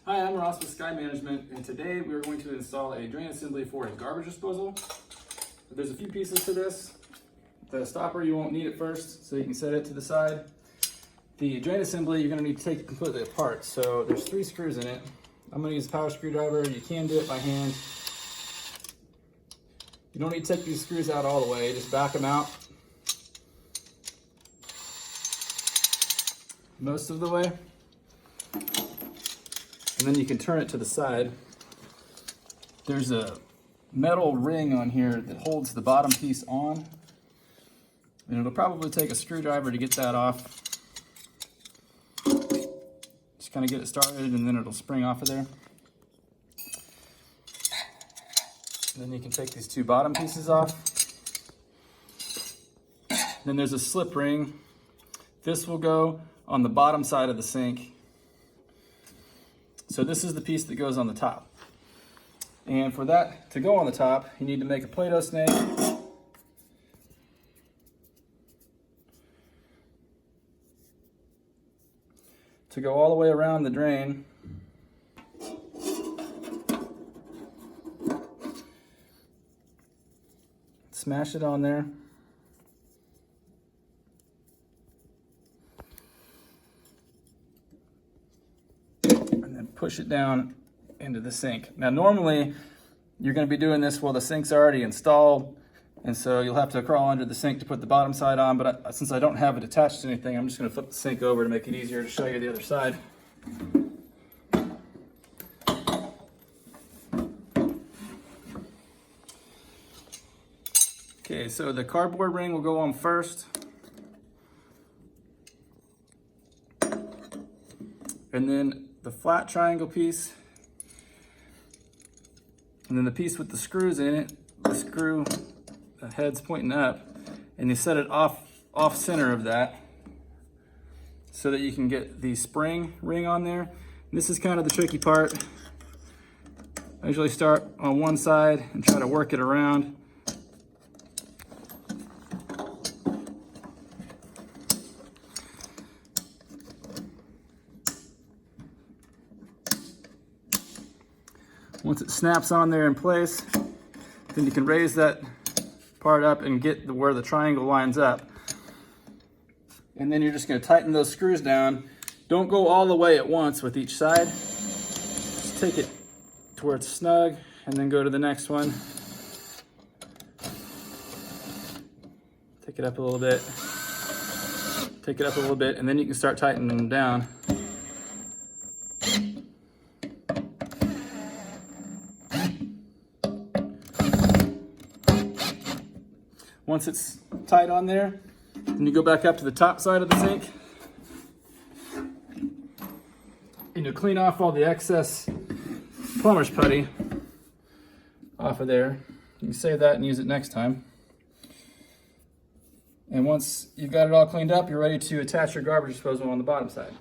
Hi, I'm Ross with Sky Management, and today we are going to install a drain assembly for a garbage disposal. There's a few pieces to this. The stopper, you won't need it first, so you can set it to the side. The drain assembly, you're going to need to take it completely apart. So there's 3 screws in it. I'm going to use a power screwdriver. You can do it by hand. You don't need to take these screws out all the way, just back them out most of the way. And then you can turn it to the side. There's a metal ring on here that holds the bottom piece on. And it'll probably take a screwdriver to get that off. Just kind of get it started and then it'll spring off of there. And then you can take these 2 bottom pieces off. Then there's a slip ring. This will go on the bottom side of the sink. So this is the piece that goes on the top. And for that to go on the top, you need to make a Play-Doh snake. To go all the way around the drain. Smash it on there. Push it down into the sink. Now normally you're going to be doing this while the sink's already installed, and so you'll have to crawl under the sink to put the bottom side on, but since I don't have it attached to anything, I'm just going to flip the sink over to make it easier to show you the other side. Okay, so the cardboard ring will go on first. And then the flat triangle piece, and then the piece with the screws in it, the screw head's pointing up, and you set it off center of that so that you can get the spring ring on there. And this is kind of the tricky part. I usually start on one side and try to work it around. Once it snaps on there in place, then you can raise that part up and get where the triangle lines up. And then you're just going to tighten those screws down. Don't go all the way at once with each side. Just take it to where it's snug and then go to the next one. Take it up a little bit. Take it up a little bit, and then you can start tightening them down. Once it's tight on there, then you go back up to the top side of the sink and you'll clean off all the excess plumber's putty off of there. You can save that and use it next time. And once you've got it all cleaned up, you're ready to attach your garbage disposal on the bottom side.